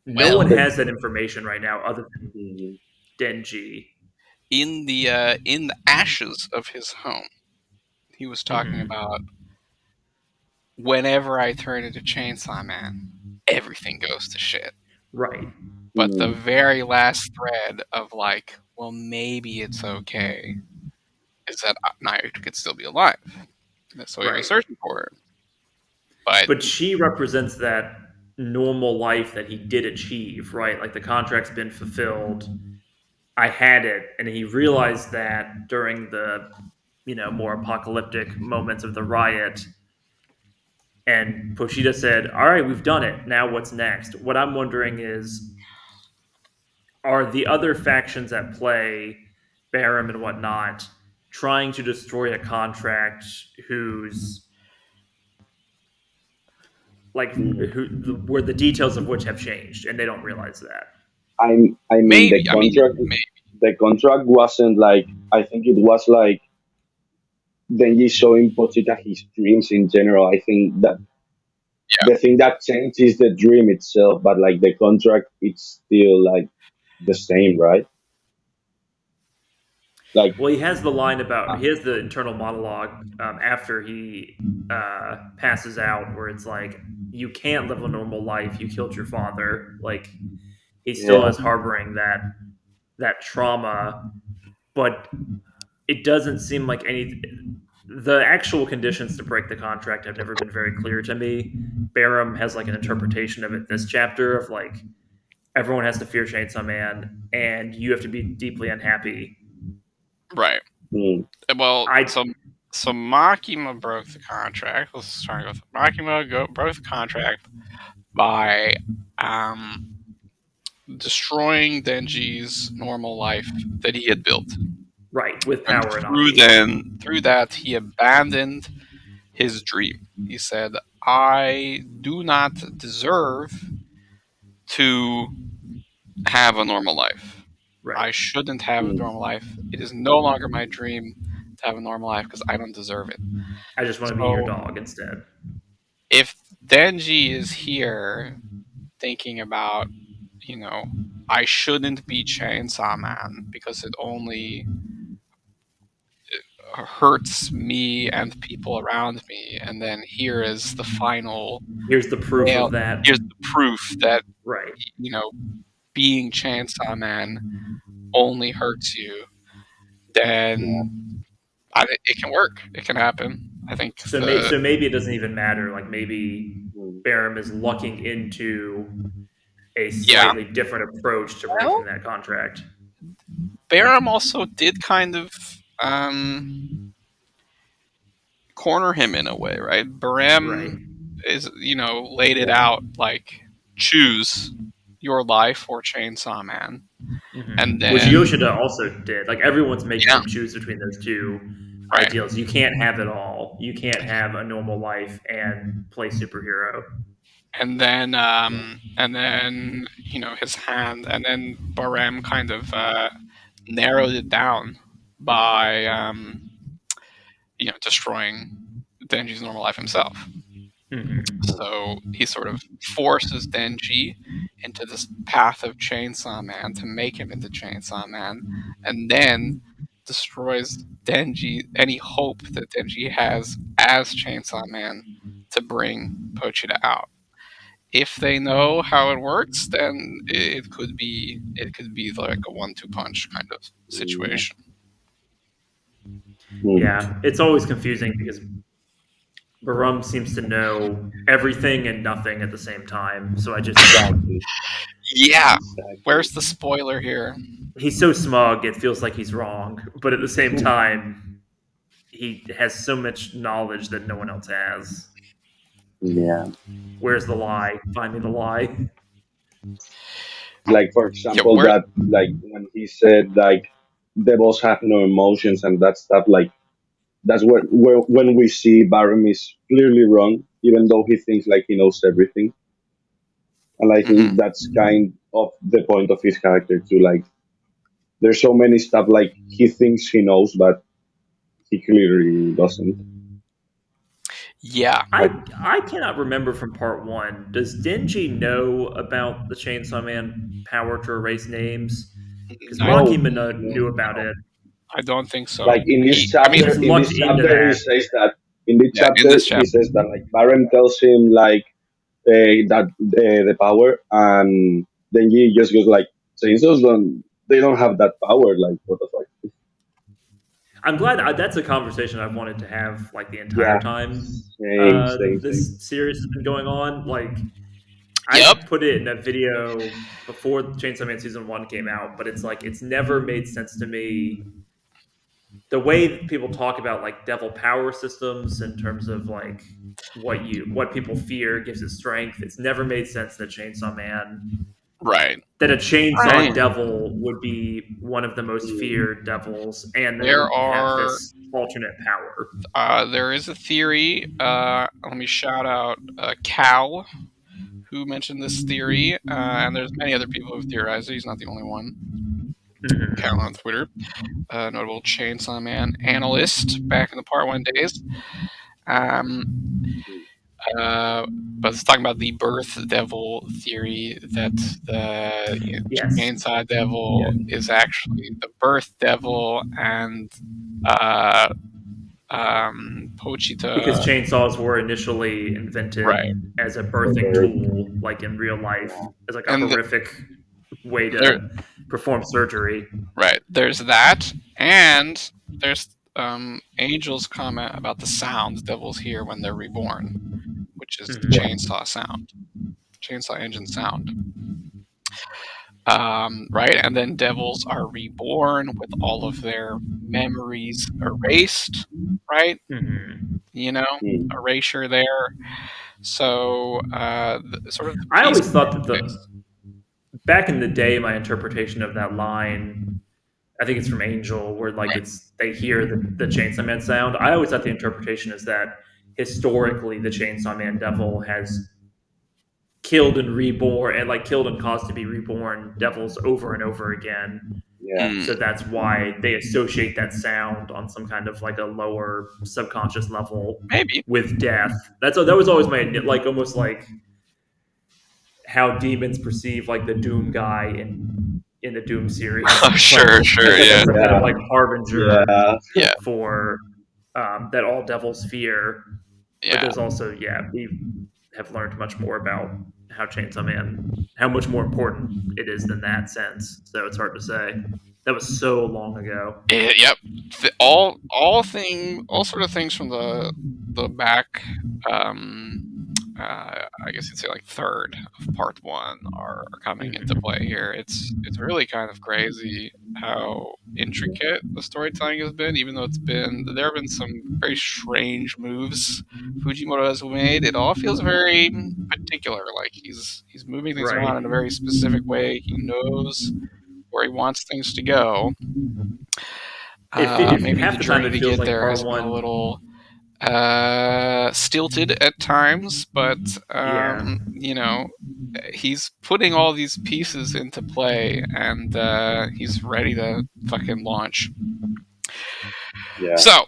No well, one the, has that information right now other than mm, Denji. in the ashes of his home, he was talking Hmm. about, whenever I turn into Chainsaw Man, everything goes to shit. Right. But the mm, very last thread of like, well, maybe it's okay, is that Naruto could still be alive. So he was Right. searching for her. But But she represents that normal life that he did achieve, right? Like the contract's been fulfilled. I had it, and he realized that during the more apocalyptic moments of the riot. And Pochita said, "All right, we've done it. Now what's next?" What I'm wondering is, are the other factions at play, Baram and whatnot, trying to destroy a contract whose like mm. where the details of which have changed, and they don't realize that? I mean, maybe, I mean, maybe, the contract wasn't like, I think it was like Denji showing Pochita his dreams in general. I think that yeah, the thing that changed is the dream itself, but like the contract, it's still like the same, right? Like, Well, he has the line about uh, he has the internal monologue after he passes out, where it's like, "You can't live a normal life. You killed your father." Like he still yeah, is harboring that trauma, but it doesn't seem like any. The actual conditions to break the contract have never been very clear to me. Baram has like an interpretation of it this chapter of like everyone has to fear Chainsaw Man, and you have to be deeply unhappy. right. mm, Well, I so Makima broke the contract. Let's start with Makima broke the contract by um, destroying Denji's normal life that he had built, right with and power and automation. through that he abandoned his dream. He said, "I do not deserve to have a normal life. Right. I shouldn't have a mm, normal life. It is no longer my dream to have a normal life because I don't deserve it." I just want to be your So dog instead. if Denji is here thinking about, you know, I shouldn't be Chainsaw Man because it only hurts me and people around me, and then here is the final Here's the proof nail. of that. Here's the proof that, Right. you know being Chainsaw Man only hurts you. then it can work. It can happen. I think So maybe it doesn't even matter. Like maybe Mm. Baram is lucking into a yeah. slightly different approach to breaking Well, that contract. Baram also did kind of corner him in a way, right? Right. Baram is laid it Yeah. out like choose your life or Chainsaw Man, and Which then Yoshida also did. Like everyone's making yeah, him choose between those two right, ideals. You can't have it all. You can't have a normal life and play superhero. and then his hand, and then Baram kind of narrowed it down by destroying Denji's normal life himself. Hmm. So he sort of forces Denji into this path of Chainsaw Man to make him into Chainsaw Man, and then destroys Denji any hope that Denji has as Chainsaw Man to bring Pochita out. If they know how it works, then it could be like a 1-2 punch kind of Mm. situation. Mm. Yeah, it's always confusing because Barum seems to know everything and nothing at the same time. So I just Exactly. Yeah, Exactly. where's the spoiler here? he's so smug it feels like he's wrong, but at the same time he has so much knowledge that no one else has. Yeah. Where's the lie? Find me the lie. Like for Yeah, example, where that like when he said like devils have no emotions and that stuff, like that's where when we see Barum is clearly wrong, even though he thinks like he knows everything. And I mhm. think that's kind of the point of his character too. Like there's so many stuff like he thinks he knows, but he clearly doesn't. Yeah, Like I cannot remember from part one. Does Denji know about the Chainsaw Man power to erase names? Because I no, Makima no. knew about it. I don't think so. Like in this I He mean, just chapter, in lucked this into chapter, he that. says that in this yeah, in chapter this he chapter, says that like Baron tells him like that the power, and then he just goes like chainsaws don't they don't have that power. Like what the fuck? I'm glad that's a conversation I've wanted to have like the entire Yeah, time same. this series has been going on. Like I yep, put it in a video before Chainsaw Man season one came out, but it's like it's never made sense to me the way people talk about like devil power systems in terms of like what people fear gives it strength. It's never made sense that Chainsaw Man right. that a chainsaw I devil would be one of the most Mm. feared devils and then there would have are this alternate power. there is a theory. Let me shout out Cow, who mentioned this theory, and there's many other people who've theorized it. He's not the only one. Cow Hmm. on Twitter, notable Chainsaw Man analyst back in the Part One days. Um, Uh, but it's talking about the birth devil theory that the Yes. chainsaw Yeah. devil is actually the birth devil, and uh, Because Pochita. chainsaws were initially invented Right. as a For birthing birth. tool, like in real life, Yeah. as like a And horrific way there, to perform surgery. right. There's that, and there's Angel's comment about the sound devils hear when they're reborn, which is the Hmm. chainsaw sound, chainsaw engine sound. Right? And then devils are reborn with all of their memories erased, right? Hmm. You know, Mm. erasure there. So, sort of the I piece always of thought puzzle that the based. back in the day, my interpretation of that line, I think it's from Angel, where like Right. it's they hear the Chainsaw Man sound. I always thought the interpretation is that historically the Chainsaw Man devil has killed and reborn and like killed and caused to be reborn devils over and over again. Yeah. Mm, So that's why they associate that sound on some kind of like a lower subconscious level maybe. with death. That was always my like almost like how demons perceive like the Doom guy in the Doom series. Oh, It's like sure, sure, as yeah, some kind of Yeah. like harbinger Yeah. yeah, for that all devils fear. But yeah. there's also we have learned much more about how Chainsaw Man how much more important it is than that sense. So it's hard to say. That was so long ago. Yep. All sort of things from the back. Um, I guess you'd say like third of part one are coming into Mhm. play here. It's really kind of crazy how intricate the storytelling has been, even though there have been some very strange moves Fujimoto has made. It all feels very particular, like he's moving things Right. around in a very specific way. He knows where he wants things to go. If Maybe the half the time journey it to feels get like there part has been a one, little stilted at times, but yeah. he's putting all these pieces into play, and he's ready to fucking launch. Yeah. So,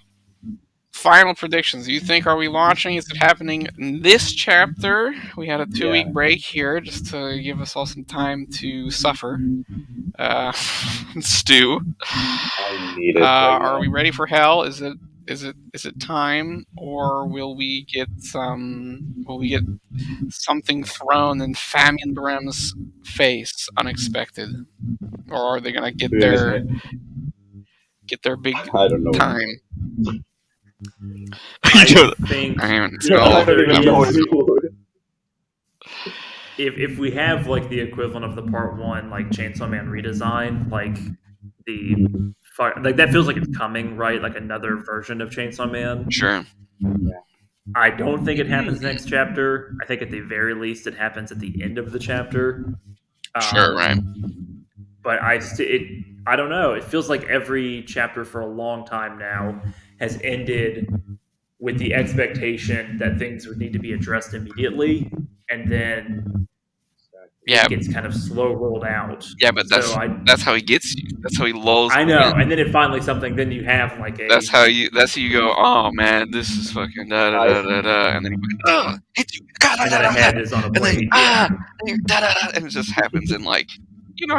final predictions. Do you think are we launching? Is it happening in this chapter? We had a 2 week Yeah. break here just to give us all some time to suffer, stew. I need it right Are now. we ready for hell? Is it time, or will we get some? Will we get something thrown in Fami and Baram's face unexpected, or are they gonna To be honest, get their big I don't know. time? You I do it. I think mean, I if well, don't there even know is anymore. if we have like the equivalent of the part one like Chainsaw Man redesign, like the like that feels like it's coming, right? Like another version of Chainsaw Man. sure, Yeah. I don't think it happens next chapter. I think at the very least it happens at the end of the chapter. sure, Um, right? but I don't know. It feels like every chapter for a long time now has ended with the expectation that things would need to be addressed immediately, and then Yeah, it gets kind of slow rolled out. yeah, but So that's how he gets you. That's how he lulls I you know, and in. then it finally something. Then you have like a That's how you go. Oh man, this is fucking da da I da da da, and then he fucking hits you, da da and da then a da, da, head is on a and then blade. Yeah, and you da da da, and it just happens in like,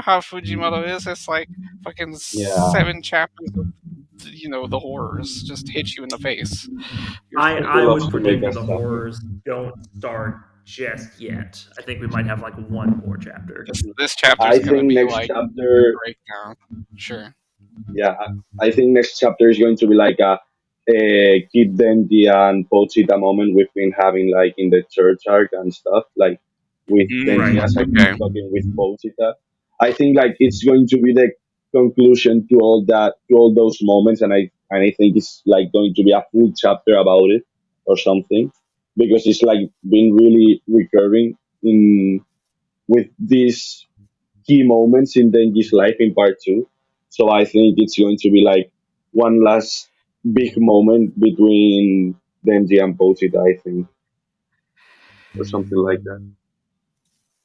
how Fujimoto is. It's like fucking yeah. 7 chapters of the horrors just hit you in the face. You're He I loves would to make predict that us the suffer. horrors don't start just yet. I think we might have like one more chapter. this chapter I is gonna think be next like the chapter, breakdown. Sure. yeah, I think next chapter is going to be like a Kid Denji and Pochita moment we've been having like in the church arc and stuff, like with Right. Denji as a kid Okay. talking with Pochita. I think like it's going to be the conclusion to all those moments, and I think it's like going to be a full chapter about it or something, because it's like been really recurring in with these key moments in Denji's life in part two. So I think it's going to be like one last big moment between Denji and Pochita, I think, or something like that.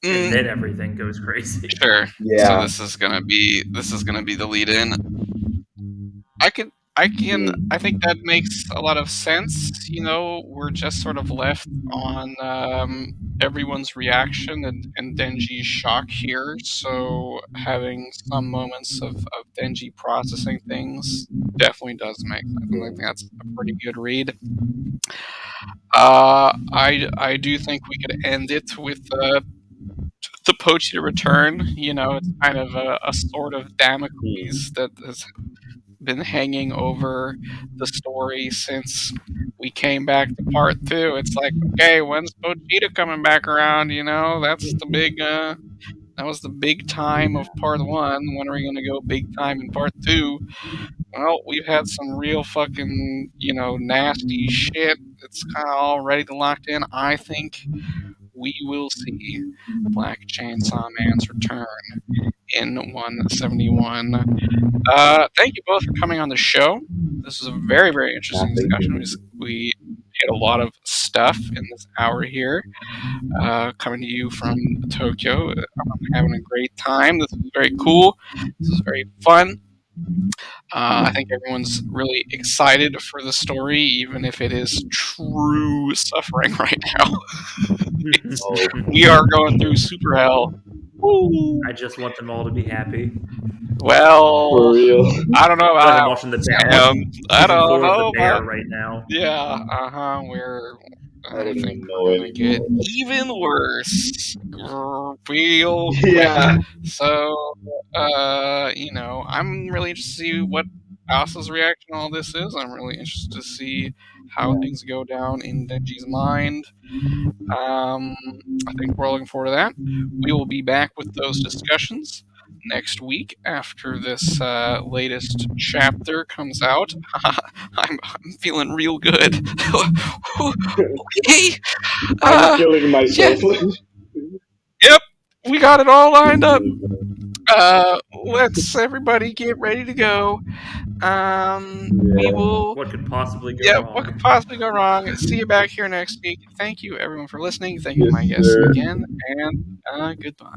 And Mm, then everything goes crazy. sure. So Yeah. this is gonna be the lead in. I can I Mm. think that makes a lot of sense. We're just sort of left on everyone's reaction and Denji's shock here. So having some moments of Denji processing things definitely does make sense. And I Yeah. think that's a pretty good read. I do think we could end it with the Pochi return. It's kind of a sort of Damocles Mm. that has been hanging over the story since we came back to part two. It's like, okay, when's Pochita coming back around? That was the big time of part one. When are we gonna go big time in part two? Well, we've had some real fucking, nasty shit. It's kind of all ready to lock in. I think we will see Black Chainsaw Man's return in 171. Thank you both for coming on the show. This was a very, very Yeah, interesting thank discussion. you. We hit a lot of stuff in this hour here. Coming to you from Tokyo. I'm having a great time. This was very cool. This was very fun. I think everyone's really excited for the story, even if it is true suffering right now. Oh, We are going through super hell. Woo. I just want them all to be happy. for Well, real. I don't know I feel about like I'm that watching the one, bear. I'm Sam. watching I season don't 4 of the know Bear about. right now. Yeah, uh huh. I I don't think even know we're gonna get anymore. even worse real quick. Yeah. So, I'm really interested to see what Asa's reaction to all this is. I'm really interested to see how things go down in Denji's mind. Um, I think we're all looking forward to that. We will be back with those discussions next week after this latest chapter comes out. I'm feeling real good. Okay. I'm Uh, killing yeah. myself. Yep. We got it all lined up. Let's everybody get ready to go. We Yeah. will. What could possibly go Yeah, what wrong? could possibly go wrong? See you back here next week. Thank you, everyone, for listening. Thank you to Yes, my guests sir. again, and goodbye.